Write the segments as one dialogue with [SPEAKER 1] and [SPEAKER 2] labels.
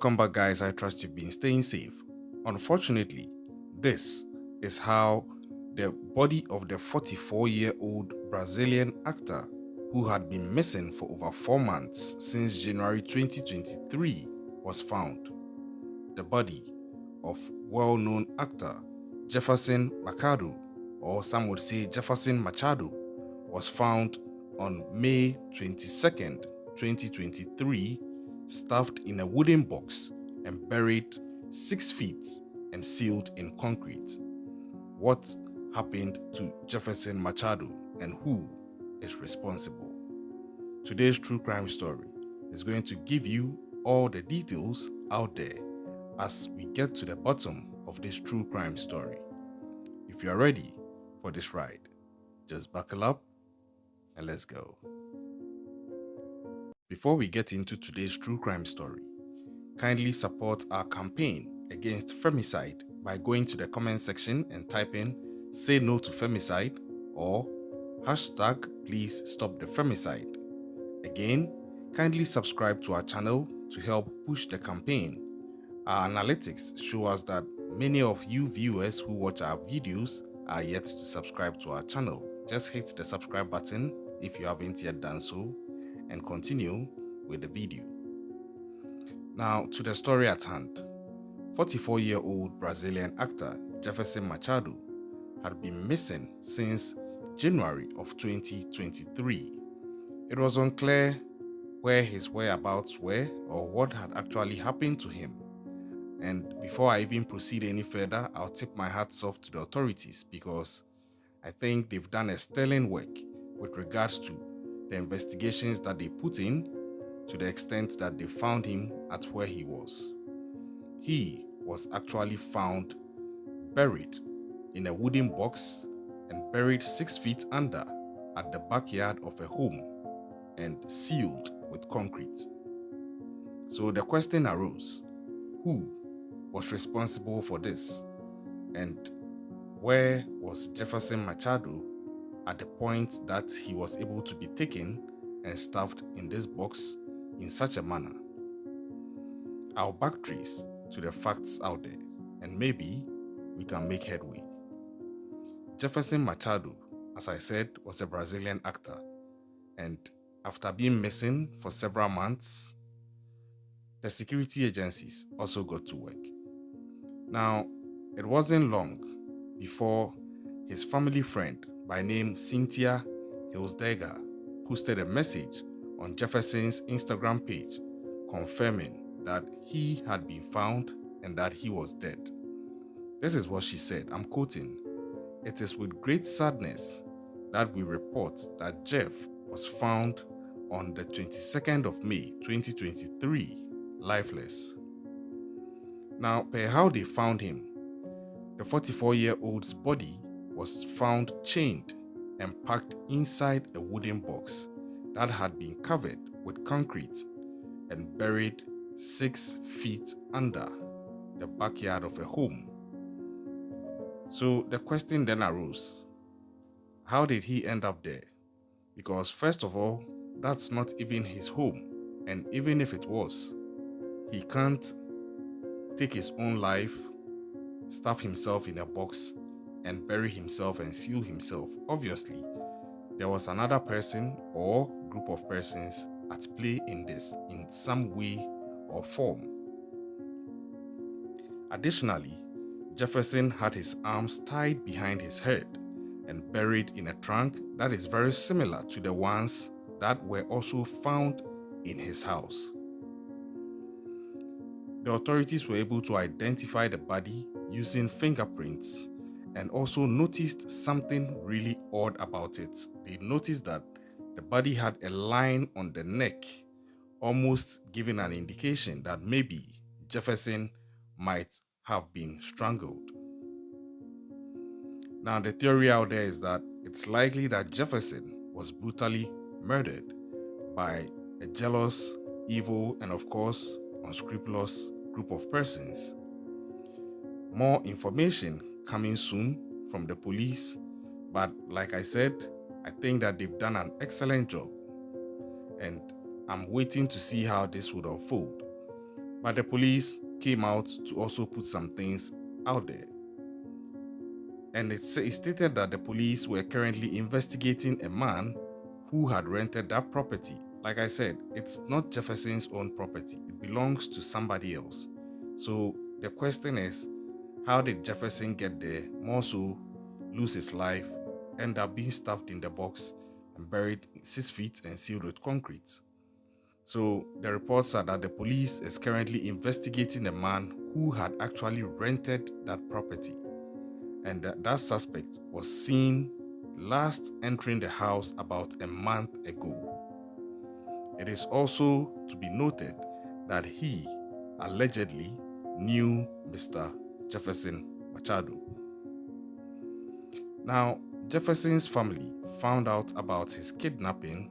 [SPEAKER 1] Welcome back, guys. I trust you've been staying safe. Unfortunately, this is how the body of the 44-year-old Brazilian actor who had been missing for over 4 months since January 2023 was found. The body of well-known actor Jefferson Machado, or some would say Jefferson Machado, was found on May 22nd, 2023, stuffed in a wooden box and buried 6 feet and sealed in concrete. What happened to Jefferson Machado and who is responsible? Today's true crime story is going to give you all the details out there as we get to the bottom of this true crime story. If you are ready for this ride, just buckle up and let's go. Before we get into today's true crime story, kindly support our campaign against femicide by going to the comment section and typing "Say No to Femicide" or hashtag "Please Stop the Femicide." Again, kindly subscribe to our channel to help push the campaign. Our analytics show us that many of you viewers who watch our videos are yet to subscribe to our channel. Just hit the subscribe button if you haven't yet done so and continue with the video. Now to the story at hand. 44-year-old Brazilian actor Jefferson Machado had been missing since January of 2023. It was unclear where his whereabouts were or what had actually happened to him. And before I even proceed any further, I'll tip my hats off to the authorities because I think they've done a sterling work with regards to the investigations that they put in, to the extent that they found him at where he was. He was actually found buried in a wooden box and buried 6 feet under at the backyard of a home and sealed with concrete. So the question arose, who was responsible for this? And where was Jefferson Machado at the point that he was able to be taken and stuffed in this box in such a manner? I'll backtrace to the facts out there and maybe we can make headway. Jefferson Machado, as I said, was a Brazilian actor, and after being missing for several months, the security agencies also got to work. Now, it wasn't long before his family friend by name Cynthia Hilsdegger posted a message on Jefferson's Instagram page confirming that he had been found and that he was dead. This is what she said, I'm quoting, "It is with great sadness that we report that Jeff was found on the 22nd of May 2023, lifeless." Now, per how they found him, the 44-year-old's body was found chained and packed inside a wooden box that had been covered with concrete and buried 6 feet under the backyard of a home. So the question then arose, how did he end up there? Because first of all, that's not even his home, and even if it was, he can't take his own life, stuff himself in a box, and bury himself and seal himself. Obviously, there was another person or group of persons at play in this in some way or form. Additionally, Jefferson had his arms tied behind his head and buried in a trunk that is very similar to the ones that were also found in his house. The authorities were able to identify the body using fingerprints and also noticed something really odd about it. They noticed that the body had a line on the neck, almost giving an indication that maybe Jefferson might have been strangled. Now, the theory out there is that it's likely that Jefferson was brutally murdered by a jealous, evil, and of course, unscrupulous group of persons. More information coming soon from the police, but like I said, I think that they've done an excellent job, and I'm waiting to see how this would unfold. But the police came out to also put some things out there. And it stated that the police were currently investigating a man who had rented that property. Like I said, it's not Jefferson's own property, it belongs to somebody else. So the question is, how did Jefferson get there, more so lose his life, end up being stuffed in the box and buried 6 feet and sealed with concrete? So the reports are that the police is currently investigating a man who had actually rented that property, and that suspect was seen last entering the house about a month ago. It is also to be noted that he allegedly knew Mr. Jefferson Machado. Now, Jefferson's family found out about his kidnapping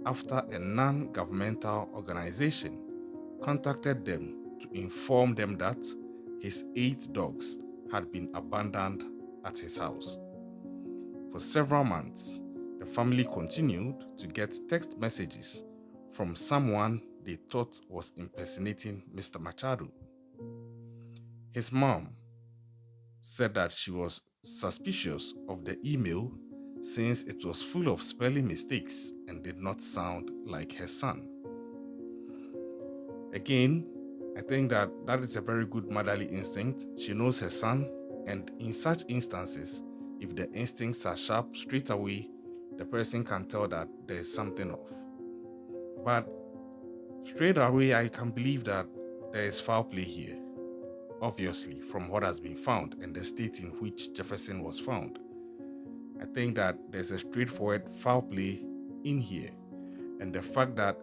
[SPEAKER 1] after a non-governmental organization contacted them to inform them that his 8 dogs had been abandoned at his house. For several months, the family continued to get text messages from someone they thought was impersonating Mr. Machado. His mom said that she was suspicious of the email since it was full of spelling mistakes and did not sound like her son. Again, I think that is a very good motherly instinct. She knows her son, and in such instances, if the instincts are sharp straight away, the person can tell that there is something off. But straight away, I can believe that there is foul play here, obviously, from what has been found and the state in which Jefferson was found. I think that there's a straightforward foul play in here, and the fact that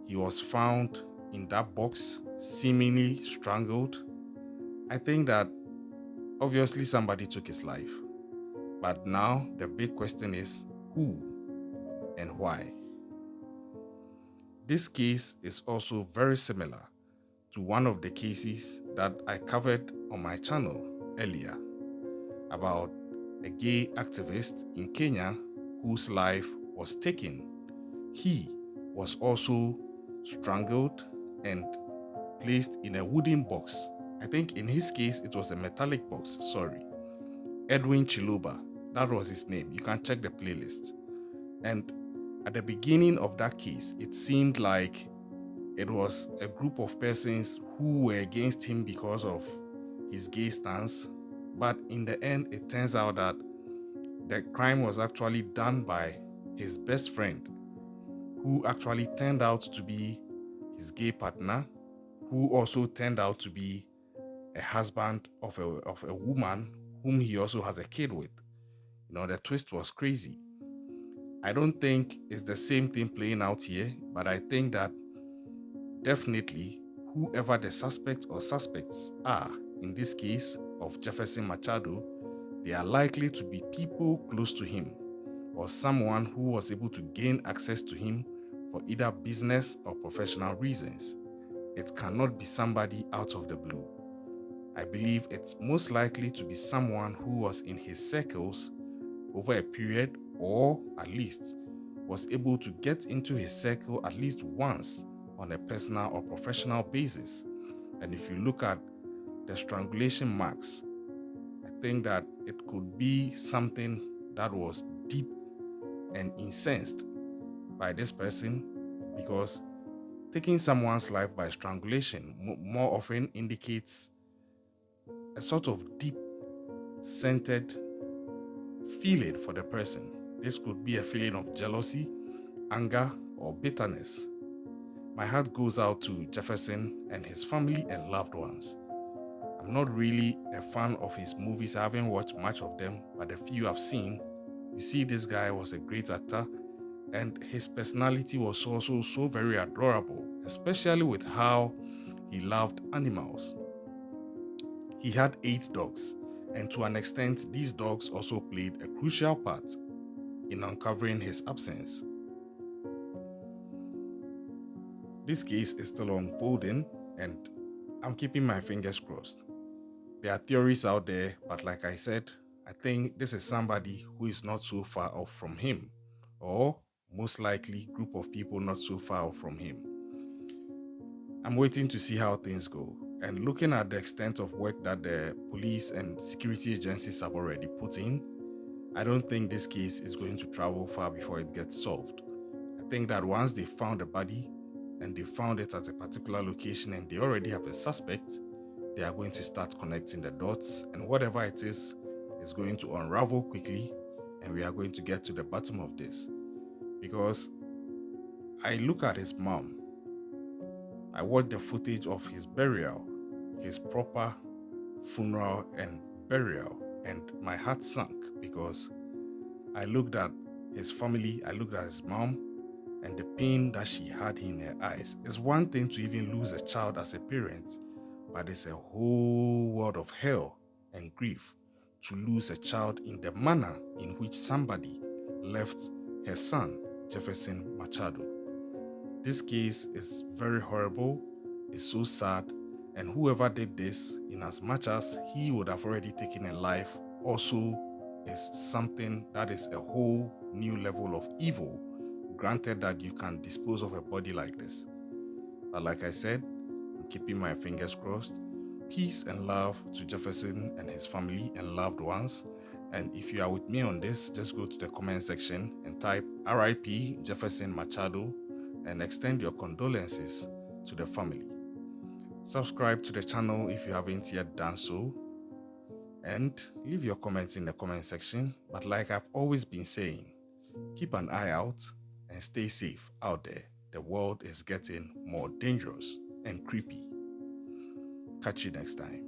[SPEAKER 1] he was found in that box, seemingly strangled, I think that obviously somebody took his life. But now the big question is who and why? This case is also very similar to one of the cases that I covered on my channel earlier about a gay activist in Kenya whose life was taken. He was also strangled and placed in a wooden box. I think in his case it was a metallic box, sorry. Edwin Chiluba, that was his name. You can check the playlist. And at the beginning of that case, it seemed like it was a group of persons who were against him because of his gay stance. But in the end, it turns out that the crime was actually done by his best friend, who actually turned out to be his gay partner, who also turned out to be a husband of a woman whom he also has a kid with. The twist was crazy. I don't think it's the same thing playing out here, but I think that definitely whoever the suspect or suspects are in this case of Jefferson Machado, they are likely to be people close to him or someone who was able to gain access to him for either business or professional reasons. It cannot be somebody out of the blue. I believe it's most likely to be someone who was in his circles over a period, or at least was able to get into his circle at least once on a personal or professional basis. And if you look at the strangulation marks, I think that it could be something that was deep and incensed by this person, because taking someone's life by strangulation more often indicates a sort of deep centered feeling for the person. This could be a feeling of jealousy, anger, or bitterness. My heart goes out to Jefferson and his family and loved ones. I'm not really a fan of his movies. I haven't watched much of them, but the few I've seen, you see this guy was a great actor, and his personality was also so very adorable, especially with how he loved animals. He had 8 dogs, and to an extent, these dogs also played a crucial part in uncovering his absence. This case is still unfolding, and I'm keeping my fingers crossed. There are theories out there, but like I said, I think this is somebody who is not so far off from him, or most likely group of people not so far off from him. I'm waiting to see how things go. And looking at the extent of work that the police and security agencies have already put in, I don't think this case is going to travel far before it gets solved. I think that once they found the body and they found it at a particular location and they already have a suspect, they are going to start connecting the dots, and whatever it is going to unravel quickly, and we are going to get to the bottom of this. Because I look at his mom, I watched the footage of his burial, his proper funeral and burial, and my heart sunk because I looked at his family, I looked at his mom, and the pain that she had in her eyes. It's one thing to even lose a child as a parent, but it's a whole world of hell and grief to lose a child in the manner in which somebody left her son, Jefferson Machado. This case is very horrible, it's so sad, and whoever did this, in as much as he would have already taken a life, also is something that is a whole new level of evil, granted that you can dispose of a body like this. But like I said, I'm keeping my fingers crossed. Peace and love to Jefferson and his family and loved ones. And if you are with me on this, just go to the comment section and type RIP Jefferson Machado and extend your condolences to the family. Subscribe to the channel if you haven't yet done so, and leave your comments in the comment section. But like I've always been saying, keep an eye out and stay safe out there. The world is getting more dangerous and creepy. Catch you next time.